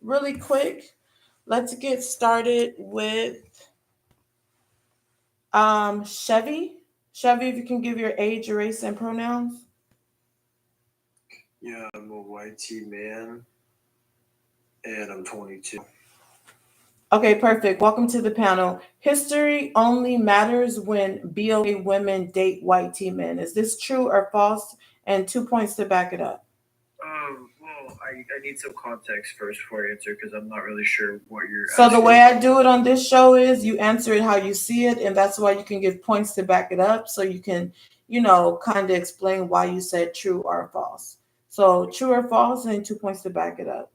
really quick, let's get started with Chevy. Chevy, if you can give your age, race, and pronouns. Yeah, I'm a white tea man, and I'm 22. Okay, perfect. Welcome to the panel. History only matters when BOK women date white T men. Is this true or false? And 2 points to back it up. I need some context first before I answer because I'm not really sure what you're So the way asking. I do it on this show is you answer it how you see it, and that's why you can give points to back it up, so you can, kind of explain why you said true or false. So true or false, and 2 points to back it up.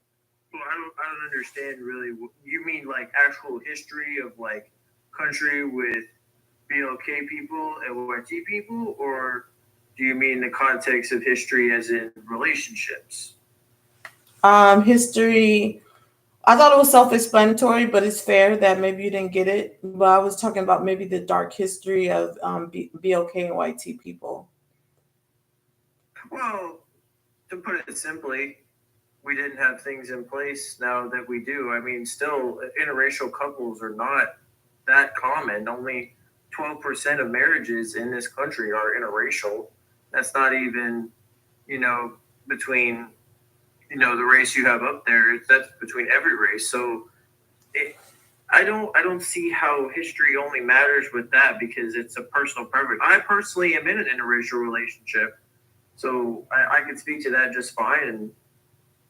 Well, I don't understand really. You mean like actual history of like country with BLK people and YT people, or do you mean the context of history as in relationships? History. I thought it was self-explanatory, but it's fair that maybe you didn't get it. But I was talking about maybe the dark history of BLK and YT people. Well, to put it simply, we didn't have things in place now that we do. I mean, still, interracial couples are not that common. Only 12% of marriages in this country are interracial. That's not even, you know, between, the race you have up there. That's between every race. So it, I don't see how history only matters with that because it's a personal preference. I personally am in an interracial relationship, so I can speak to that just fine. And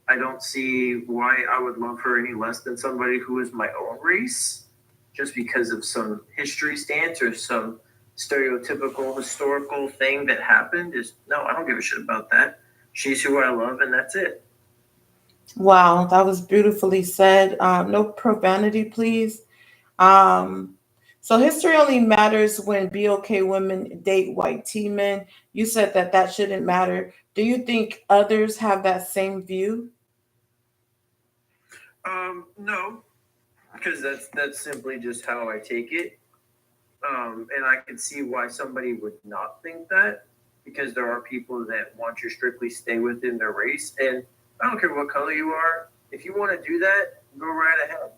I don't see why I would love her any less than somebody who is my own race, just because of some history stance or some stereotypical historical thing that happened. Is no, I don't give a shit about that. She's who I love, and that's it. Wow, that was beautifully said. No profanity, please. Um, so history only matters when BOK women date white T men. You said that that shouldn't matter. Do you think others have that same view? No, because that's simply just how I take it. And I can see why somebody would not think that because there are people that want to strictly stay within their race. And I don't care what color you are. If you want to do that, go right ahead.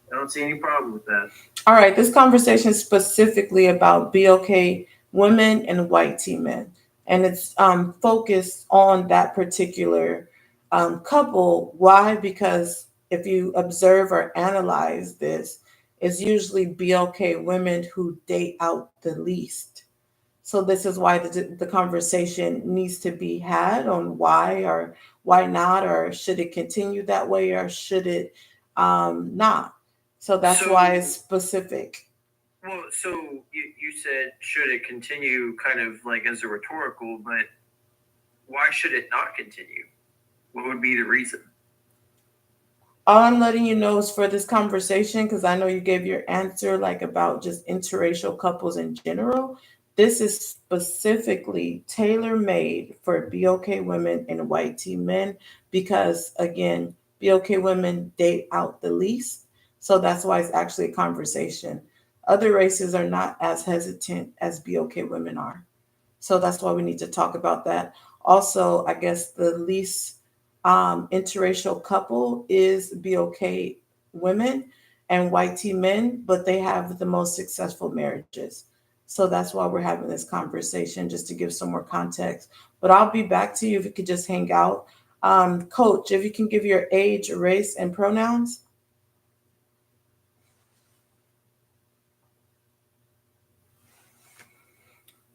I don't see any problem with that. All right, this conversation is specifically about BOK women and white T men, and it's focused on that particular couple. Why? Because if you observe or analyze this, it's usually BOK women who date out the least. So this is why the conversation needs to be had on why or why not, or should it continue that way, or should it not. So that's why it's So, specific. you said, should it continue kind of like as a rhetorical, but why should it not continue? What would be the reason? All I'm letting you know is for this conversation, because I know you gave your answer like about just interracial couples in general. This is specifically tailor made for BOK women and white T men because, again, BOK women date out the least. So that's why it's actually a conversation. Other races are not as hesitant as BOK women are. So that's why we need to talk about that. Also, I guess the least interracial couple is BOK women and white T men, but they have the most successful marriages. So that's why we're having this conversation, just to give some more context. But I'll be back to you if you could just hang out. Coach, if you can give your age, race, and pronouns.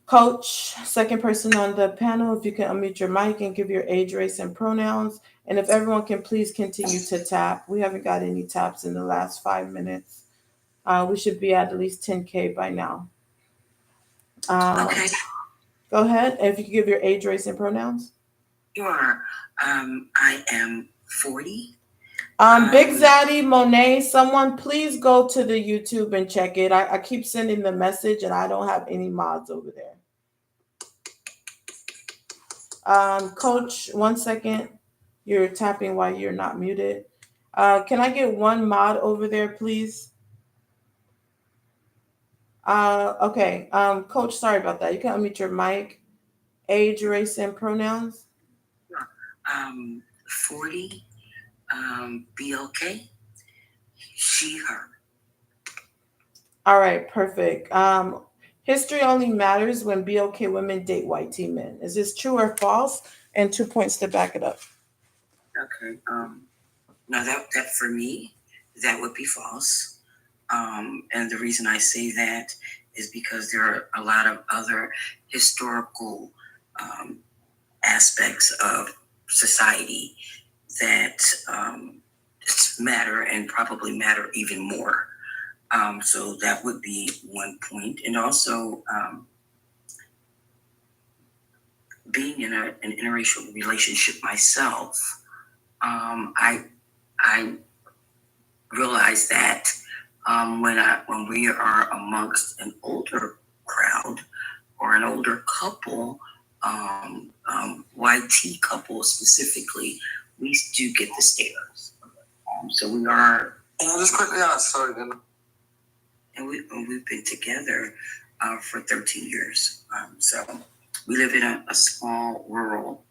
Coach, second person on the panel, if you can unmute your mic and give your age, race, and pronouns. And if everyone can please continue to tap. We haven't got any taps in the last 5 minutes. We should be at least 10K by now. Okay, Go ahead. If you can give your age, race, and pronouns. sure. I am 40. Big Zaddy Monet, someone please go to the YouTube and check it. I keep sending the message and I don't have any mods over there. Coach, 1 second. You're tapping while you're not muted. Can I get one mod over there, please? Okay. Coach, sorry about that. You can unmute your mic. Age, race, and pronouns. Sure. 40. BLK, she, her. All right, perfect. History only matters when BOK women date white teen men. Is this true or false? And 2 points to back it up. Okay. Now that for me, that would be false. And the reason I say that is because there are a lot of other historical aspects of society that matter and probably matter even more. So that would be one point. And also, being in an interracial relationship myself, I realize that when we are amongst an older crowd or an older couple, YT couple specifically, we do get the stares. So we are. And I'll just quickly ask, sorry, then. And we've been together for 13 years. So we live in a small rural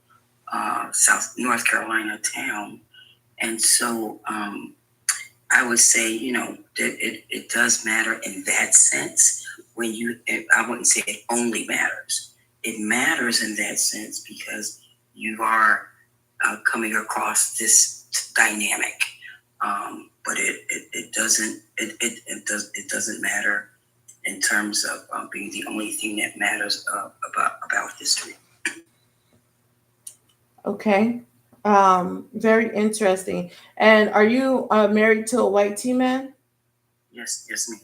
South North Carolina town, and so I would say, that it does matter in that sense. I wouldn't say it only matters. It matters in that sense because you are coming across this dynamic. But it doesn't matter in terms of being the only thing that matters about history. Okay. Very interesting. And are you married to a white teen man? Yes, ma'am.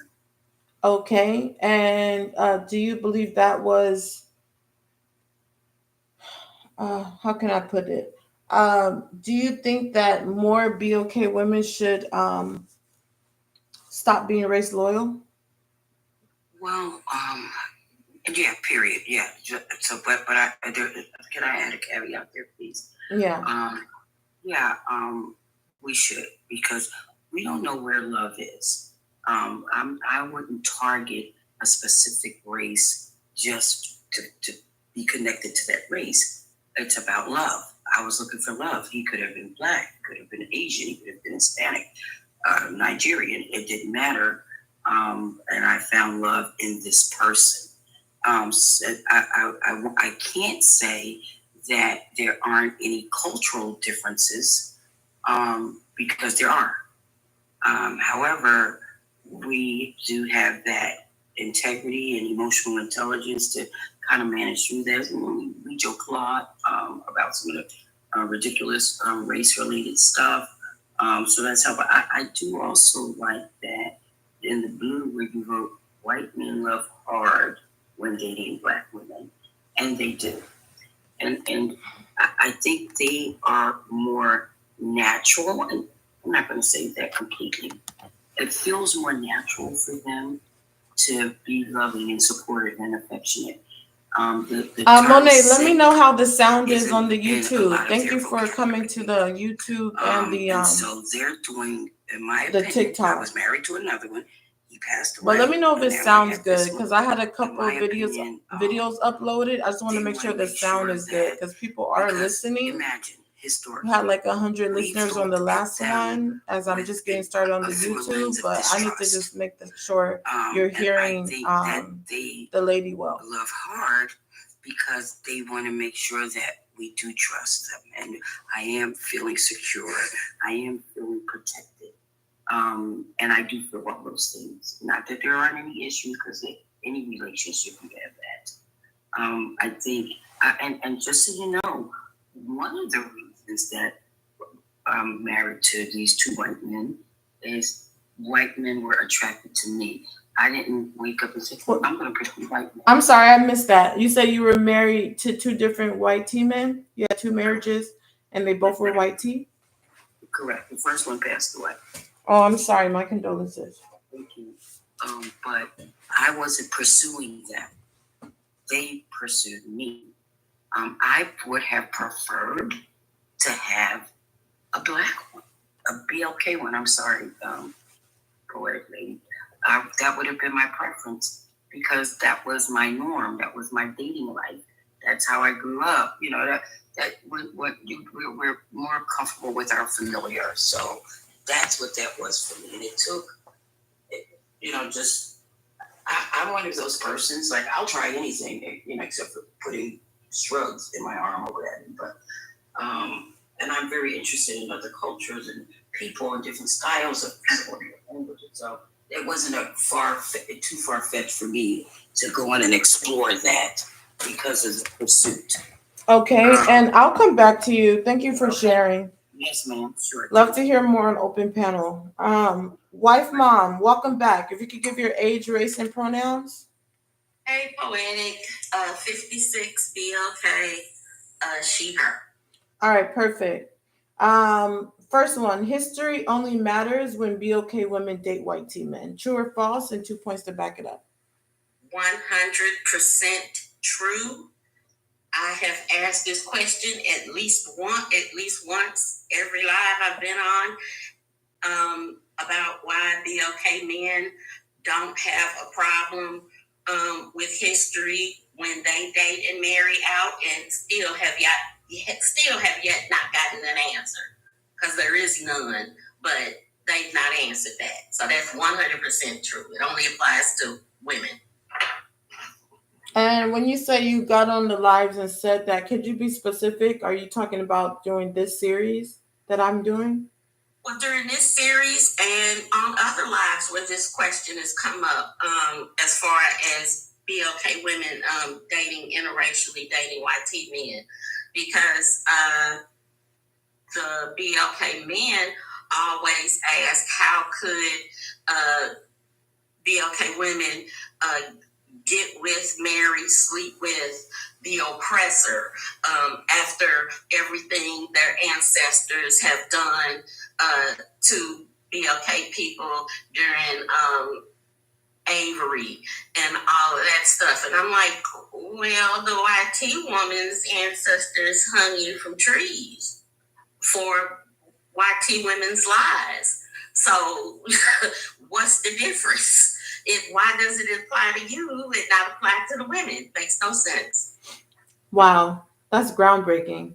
Okay. And do you believe that was, how can I put it? Do you think that more BOK women should stop being race loyal? Well, yeah, period. Yeah. So, but can I add a caveat there, please? Yeah. Yeah. We should, because we don't know where love is. I wouldn't target a specific race just to be connected to that race. It's about love. I was looking for love. He could have been black, could have been Asian, he could have been Hispanic, Nigerian. It didn't matter. And I found love in this person. So I can't say that there aren't any cultural differences, because there are. However, we do have that integrity and emotional intelligence to kind of manage through that. We joke a lot about some of the ridiculous race-related stuff. So that's how. But I do also like that in the blue where you wrote, white men love hard when dating black women, and they do. And I think they are more natural, and I'm not going to say that completely. It feels more natural for them to be loving and supportive and affectionate. Monet, let me know how the sound is on the YouTube. Thank you for coming to the YouTube and the and so they're doing, in my the opinion, TikTok. I was married to another one. He passed away. But let me know if it and now I sounds have this good, one. because I had a couple In of my videos opinion, uploaded. I just want to they make sure wanna the make sound sure is good, that- because people are because listening. Imagine We historically. had like 100 We've listeners on the last looked at them one, as I'm with just getting started on the through a YouTube. lens of But I need to distrust. just make sure you're And I hearing think that they the lady well. love hard because they want to make sure that we do trust them, and I am feeling secure. I am feeling protected, and I do feel all those things. Not that there aren't any issues, because any relationship you have that. I think, and just so you know, one of the reasons that I'm married to these two white men is white men were attracted to me. I didn't wake up and say, I'm going to pick a white man. I'm sorry, I missed that. You said you were married to two different white tea men? You had two marriages, and they both were white tea? Correct. The first one passed away. Oh, I'm sorry. My condolences. Thank you. But I wasn't pursuing them. They pursued me. I would have preferred to have a black one, a BLK one. I'm sorry, poetic lady. That would have been my preference, because that was my norm. That was my dating life. That's how I grew up. We're more comfortable with our familiar. So that's what that was for me. And it took, just I'm one of those persons. Like I'll try anything, except for putting shrugs in my arm or whatever. But and I'm very interested in other cultures and people and different styles of people and languages. So it wasn't too far fetched for me to go on and explore that because of the pursuit. Okay, and I'll come back to you. Thank you for sharing. Yes, ma'am. Sure. Love to hear more on open panel. Wife mom, welcome back. If you could give your age, race, and pronouns. Hey, poetic, 56, BLK, she, her. All right, perfect. First one, history only matters when BLK women date white T men. True or false? And 2 points to back it up. 100% true. I have asked this question at least once every live I've been on, about why BLK men don't have a problem with history when they date and marry out, and still have yet not gotten an answer, because there is none, but they've not answered that. So that's 100% true. It only applies to women. And when you say you got on the lives and said that, could you be specific? Are you talking about during this series that I'm doing? Well, during this series and on other lives where this question has come up, as far as BLK women dating interracially, dating white T men, because the BLK men always ask, how could BLK women get with, marry, sleep with the oppressor after everything their ancestors have done to BLK people during Avery and all of that stuff. And I'm like, well, the YT woman's ancestors hung you from trees for YT women's lives. So what's the difference? Why does it apply to you and not apply to the women? Makes no sense. Wow, that's groundbreaking.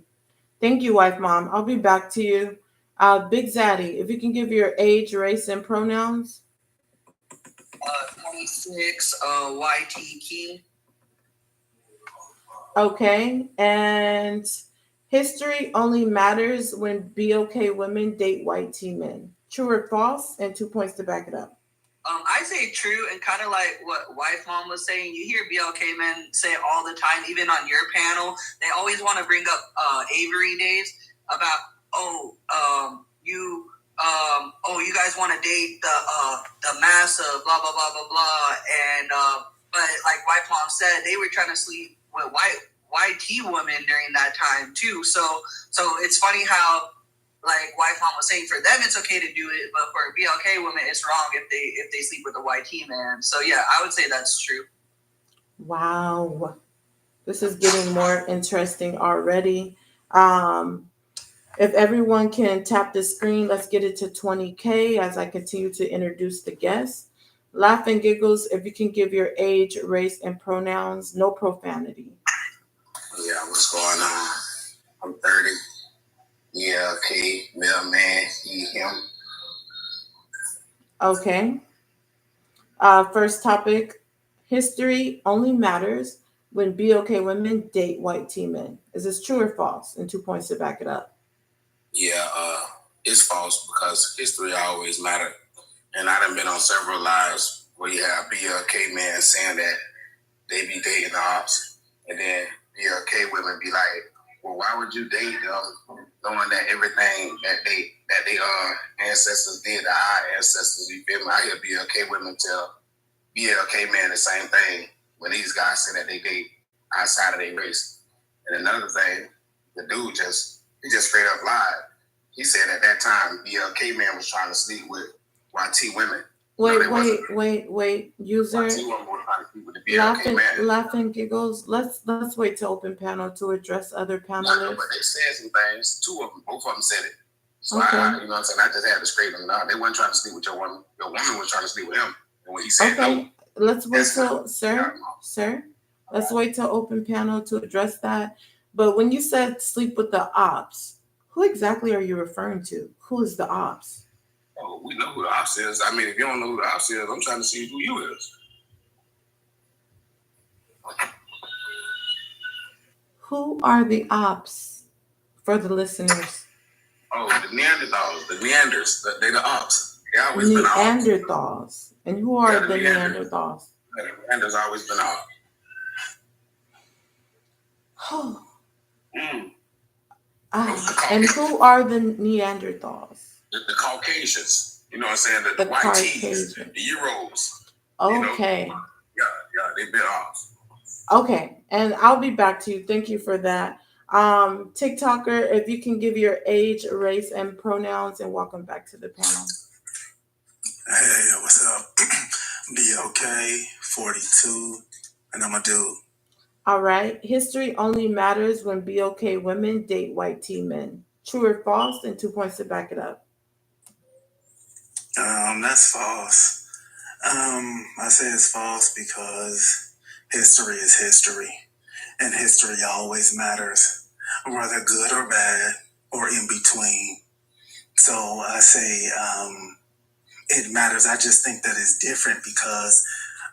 Thank you, wife mom. I'll be back to you. Big Zaddy, if you can give your age, race, and pronouns. 26, YT Key. Okay, and history only matters when BLK women date white T men. True or false? And 2 points to back it up. I say true, and kind of like what wife mom was saying, you hear BLK men say all the time, even on your panel, they always want to bring up Avery days about, you guys want to date the massa, blah blah blah blah blah, and but like wife mom said, they were trying to sleep with YT women during that time too. So it's funny how, like wife mom was saying, for them it's okay to do it, but for BLK women it's wrong if they sleep with a YT man. So yeah, I would say that's true. Wow, this is getting more interesting already. If everyone can tap the screen, let's get it to 20K as I continue to introduce the guests. Laugh and giggles, if you can give your age, race, and pronouns, no profanity. Yeah, what's going on? I'm 30. Yeah, okay, male man, he, him. Okay. First topic, history only matters when BLK women date white T men. Is this true or false? And 2 points to back it up. Yeah, it's false because history always mattered. And I done been on several lives where you have BLK men saying that they be dating the ops. And then BLK women be like, well, why would you date them knowing that everything that they ancestors did to our ancestors? You feel me? I hear BLK women tell BLK men the same thing when these guys say that they date outside of their race. And another thing, the dude he just straight up lied. He said at that time BLK man was trying to sleep with YT women. Wait. User. YT women were trying to sleep with the BLK man. Laughing giggles. Let's wait to open panel to address other panelists. No, but they said some things. Both of them said it. So okay. I you know what I'm saying? I just had to straighten them out. They weren't trying to sleep with your woman. Your woman was trying to sleep with him. And when he said okay. no, Let's wait till sir. Let's wait till open panel to address that. But when you said sleep with the ops, who exactly are you referring to? Who is the ops? Oh, we know who the ops is. I mean, if you don't know who the ops is, I'm trying to see who you is. Who are the ops for the listeners? Oh, the Neanderthals, the Neanders, they the ops. They always been ops. Neanderthals. And who are the Neanderthals? Yeah, the Neanders always been ops. And who are the Neanderthals? The Caucasians. You know what I'm saying? The white tees, the Euros. Okay. You know? Yeah, they've been ops. Okay, and I'll be back to you. Thank you for that. TikToker, if you can give your age, race, and pronouns, and welcome back to the panel. Hey, what's up? BOK 42, and I'm a dude. All right. History only matters when BOK women date white T men. True or false? And 2 points to back it up. That's false. I say it's false because history is history, and history always matters, whether good or bad or in between. So I say it matters. I just think that it's different because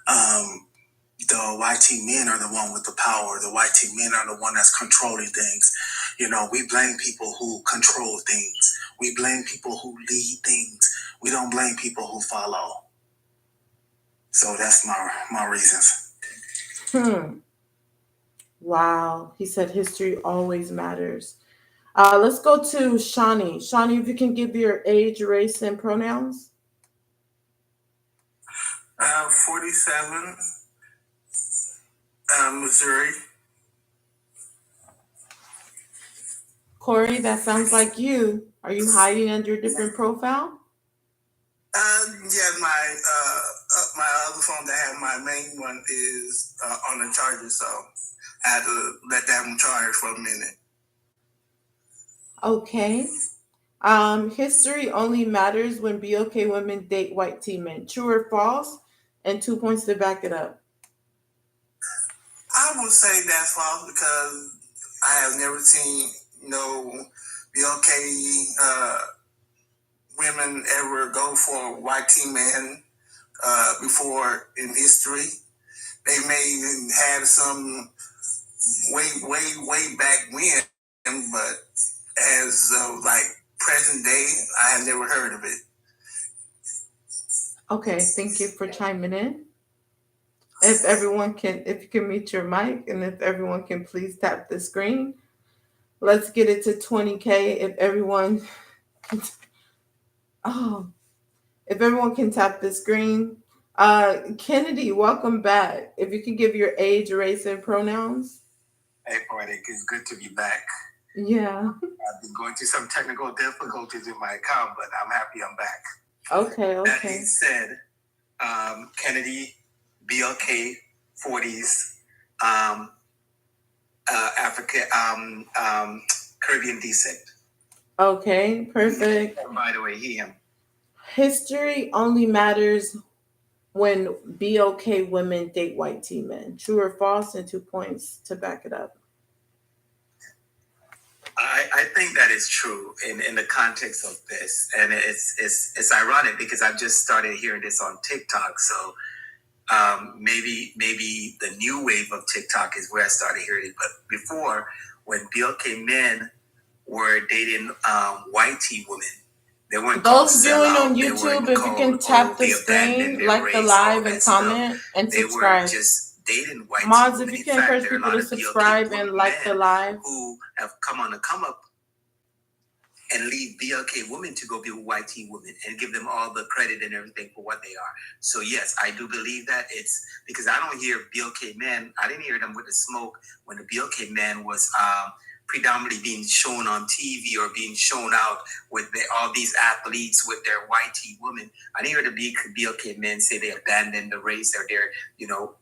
the white team men are the one with the power. The white team men are the one that's controlling things. We blame people who control things. We blame people who lead things. We don't blame people who follow. So that's my reasons. Wow. He said history always matters. Let's go to Shawnee. Shawnee, if you can give your age, race, and pronouns. 47, Missouri. Corey, that sounds like you. Are you hiding under a different profile? Yeah, my other phone that had my main one is on the charger, so I had to let that one charge for a minute. Okay. History only matters when BOK women date white T men. True or false? And 2 points to back it up. I would say that's false because I have never seen BOK women ever go for a white T man before in history. They may have some way back when, but as like present day, I have never heard of it. Okay, thank you for chiming in. If you can mute your mic, and if everyone can please tap the screen. Let's get it to 20K. If everyone can tap the screen. Kennedy, welcome back. If you can give your age, race, and pronouns. Hey, Poetic, it's good to be back. Yeah. I've been going through some technical difficulties with my account, but I'm happy I'm back. Okay. That being said, Kennedy, BLK, 40s, Africa, Caribbean descent. Okay, perfect. By the way, him. History only matters when BOK women date white T men. True or false? And 2 points to back it up. I think that is true in the context of this, and it's ironic because I've just started hearing this on TikTok. So maybe the new wave of TikTok is where I started hearing it. But before, when BLK men were dating white T women, they weren't those viewing on YouTube. If you can tap the screen, like the live, and comment, and subscribe. They were just dating white Mods, women. if you can encourage people to subscribe and like the live. Who have come on the come up and leave BLK women to go be white T women and give them all the credit and everything for what they are. So yes, I do believe that. It's because I don't hear BLK men. I didn't hear them with the smoke when the BLK man was predominantly being shown on TV or being shown out with all these athletes with their white T women. I didn't hear the BLK men say they abandoned the race or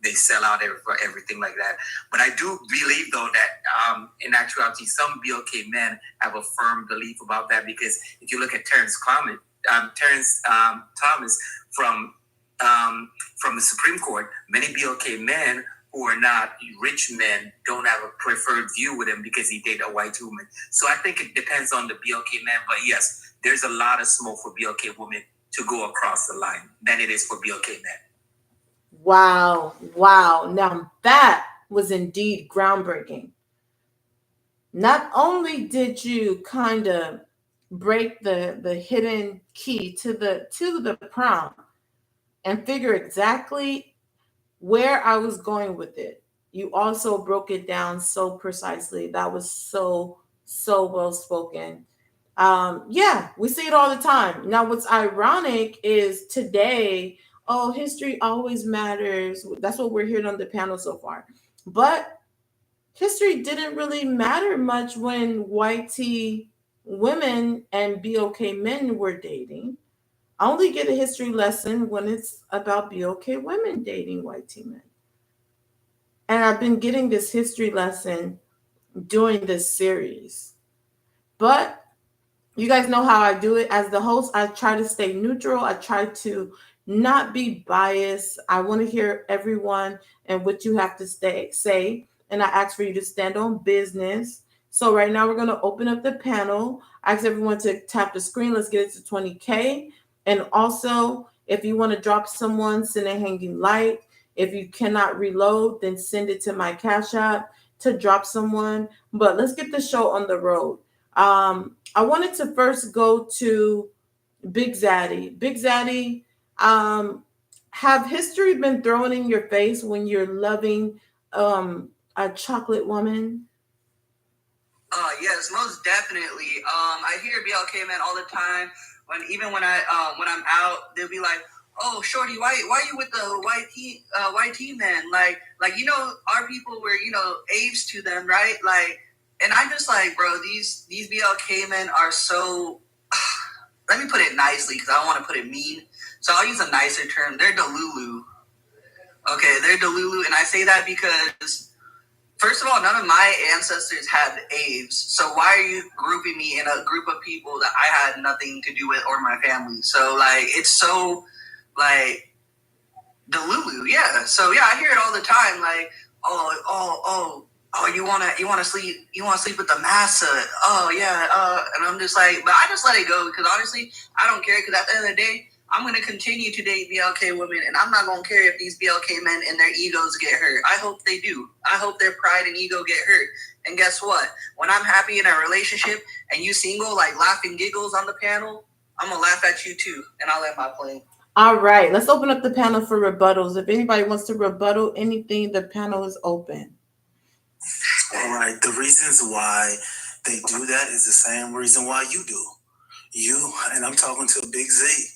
they sell out for everything like that. But I do believe though that in actuality, some BLK men have a firm belief about that, because if you look at Terrence Thomas from the Supreme Court, many BLK men who are not rich men don't have a preferred view with him because he dated a white woman. So I think it depends on the BLK man. But yes, there's a lot of smoke for BLK women to go across the line than it is for BLK men. Wow. Now that was indeed groundbreaking. Not only did you kind of break the hidden key to the prompt and figure exactly where I was going with it, you also broke it down so precisely. That was so well spoken. Yeah, we see it all the time. Now, what's ironic is today, oh, history always matters. That's what we're hearing on the panel so far. But history didn't really matter much when white tea women and BOK men were dating. I only get a history lesson when it's about BOK women dating white tea men. And I've been getting this history lesson during this series. But you guys know how I do it. As the host, I try to stay neutral. I try to not be biased. I want to hear everyone and what you have to say. And I ask for you to stand on business. So right now we're going to open up the panel. I ask everyone to tap the screen. Let's get it to 20K. And also, if you want to drop someone, send a hanging light. If you cannot reload, then send it to my Cash App to drop someone. But let's get the show on the road. I wanted to first go to Big Zaddy. Big Zaddy, have history been thrown in your face when you're loving a chocolate woman? Yes, most definitely. I hear BLK men all the time. When I'm out, they'll be like, "Oh, shorty, why you with the white tea men? Like our people were apes to them, right? Like." And I'm just like, bro, these BLK men are so. Let me put it nicely because I don't want to put it mean. So I'll use a nicer term. They're Delulu. Okay, they're Delulu, and I say that because, first of all, none of my ancestors had AIDS. So why are you grouping me in a group of people that I had nothing to do with or my family? So like, it's so like Delulu, yeah. So yeah, I hear it all the time. Like, oh, you wanna sleep with the massa? Oh yeah, and I'm just like, but I just let it go because honestly, I don't care because at the end of the day, I'm gonna continue to date BLK women, and I'm not gonna care if these BLK men and their egos get hurt. I hope they do. I hope their pride and ego get hurt. And guess what? When I'm happy in a relationship and you single, like laughing giggles on the panel, I'm gonna laugh at you too, and I'll let my plane. All right, let's open up the panel for rebuttals. If anybody wants to rebuttal anything, the panel is open. All right, the reasons why they do that is the same reason why you do. You, and I'm talking to Big Z,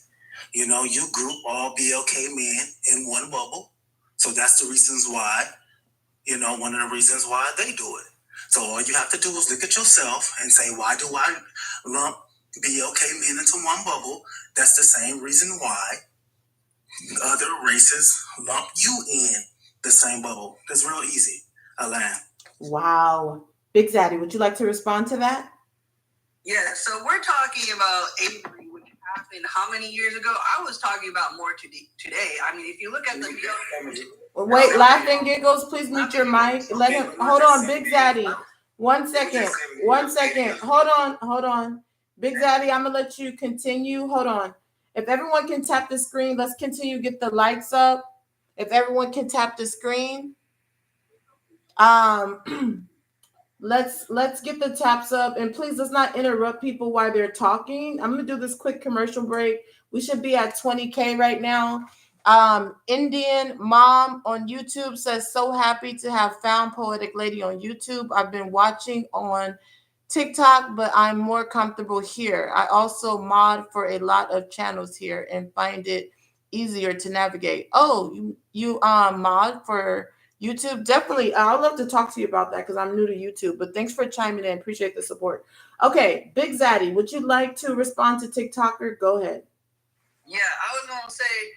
you group all BLK men in one bubble. So that's the reasons why, one of the reasons why they do it. So all you have to do is look at yourself and say, why do I lump BLK men into one bubble? That's the same reason why other races lump you in the same bubble. That's real easy. Alain. Wow. Big Zaddy, would you like to respond to that? Yeah, so we're talking about Avery, which happened how many years ago? I was talking about more today. I mean, if you look at the wait, laughing giggles, please mute your mic. Let him hold on, Big Zaddy. 1 second. 1 second. Hold on. Big Zaddy, I'm gonna let you continue. Hold on. If everyone can tap the screen, let's continue get the lights up. If everyone can tap the screen. Let's get the taps up, and please let's not interrupt people while they're talking. I'm gonna do this quick commercial break. We should be at 20K right now. Indian Mom on YouTube says, so happy to have found Poetic Lady on YouTube. I've been watching on TikTok, but I'm more comfortable here. I also mod for a lot of channels here and find it easier to navigate. Oh, you mod for YouTube? Definitely. I'd love to talk to you about that because I'm new to YouTube, but thanks for chiming in. Appreciate the support. Okay, Big Zaddy, would you like to respond to TikToker? Go ahead. Yeah, I was going to say,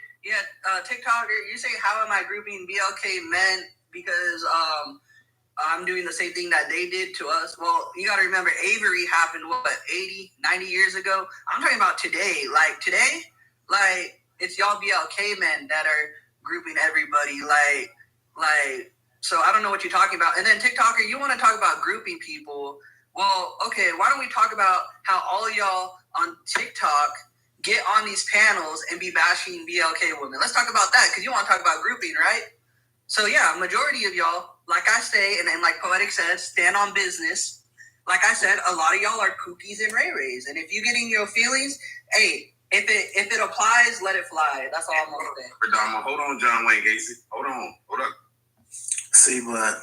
TikToker, you say, how am I grouping BLK men? Because I'm doing the same thing that they did to us. Well, you got to remember, Avery happened, 80, 90 years ago? I'm talking about today. Like, today, like, it's y'all BLK men that are grouping everybody. Like So I don't know what you're talking about. And then TikToker, you want to talk about grouping people. Well, okay, why don't we talk about how all of y'all on TikTok get on these panels and be bashing BLK women? Let's talk about that, because you want to talk about grouping, right? So yeah, majority of y'all, like I say, and then like Poetic said, stand on business. Like I said, a lot of y'all are Pookies and Ray Rays. And if you get in your feelings, hey, if it applies, let it fly. That's all I'm gonna say. Hold on, John Wayne Gacy. Hold up. See, but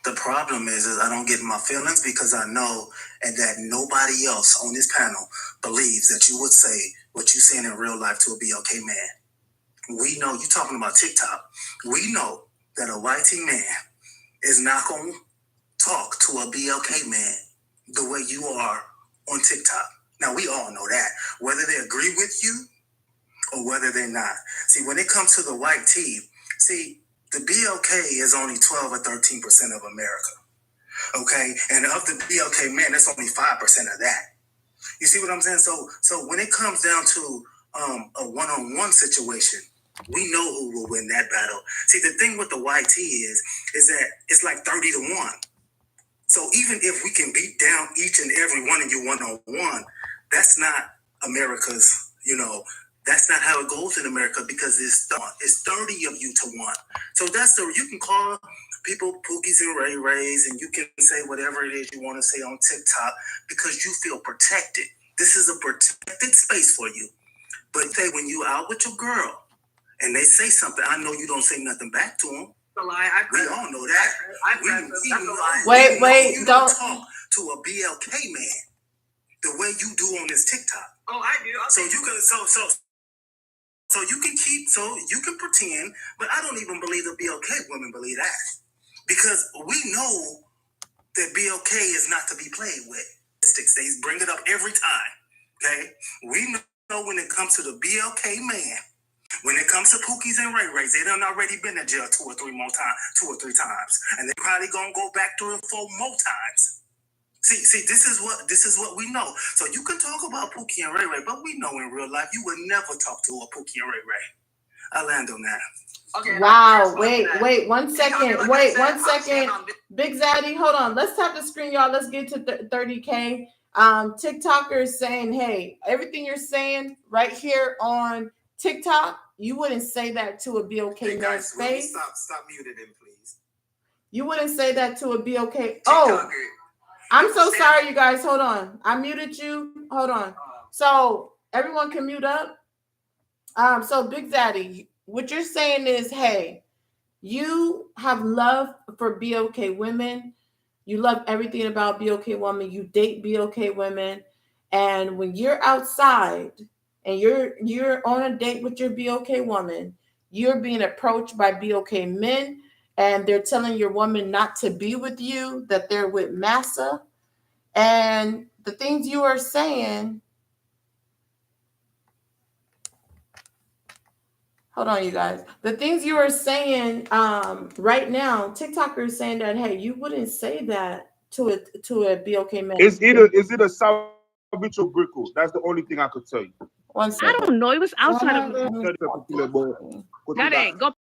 the problem is I don't get in my feelings because I know and that nobody else on this panel believes that you would say what you're saying in real life to a BLK man. We know, you talking about TikTok, we know that a white man is not going to talk to a BLK man the way you are on TikTok. Now, we all know that, whether they agree with you or whether they're not. See, when it comes to the white tee, see, the BLK is only 12 or 13% of America, okay? And of the BLK men, that's only 5% of that. You see what I'm saying? So when it comes down to a one-on-one situation, we know who will win that battle. See, the thing with the YT is that it's like 30 to 1. So even if we can beat down each and every one of you one-on-one, that's not America's, that's not how it goes in America, because it's 30 of you to 1. So you can call people Pookies and Ray Rays, and you can say whatever it is you want to say on TikTok because you feel protected. This is a protected space for you. But say when you out with your girl and they say something, I know you don't say nothing back to them. We all know that. Wait, don't talk to a BLK man the way you do on this TikTok. Oh, I do. Okay. So you can pretend, but I don't even believe the BLK women believe that, because we know that BLK is not to be played with. They bring it up every time. Okay, we know when it comes to the BLK man. When it comes to Pookies and Ray Rays, they done already been in jail 2 or 3 times, and they probably gonna go back 3 or 4 more times. See, this is what we know. So you can talk about Pookie and Ray Ray, but we know in real life you would never talk to a Pookie and Ray Ray. I land on that. Okay. Wow. Wait, 1 second. Wait, 1 second. Big Zaddy, hold on. Let's tap the screen, y'all. Let's get to 30K. TikTokers saying, hey, everything you're saying right here on TikTok, you wouldn't say that to a BLK man's face. Stop muting him, please. You wouldn't say that to a BLK. Oh, I'm so sorry, you guys. Hold on. I muted you. Hold on. So everyone can mute up. So Big Zaddy, what you're saying is, hey, you have love for BLK women. You love everything about BLK women. You date BLK women. And when you're outside and you're on a date with your BLK woman, you're being approached by BLK men, and they're telling your woman not to be with you, that they're with massa. And the things you are saying, hold on, you guys. The things you are saying right now, TikToker is saying that, hey, you wouldn't say that to a BLK man. Is it a Savage or Brickle? That's the only thing I could tell you. 1 second. I don't know. It was outside of. Go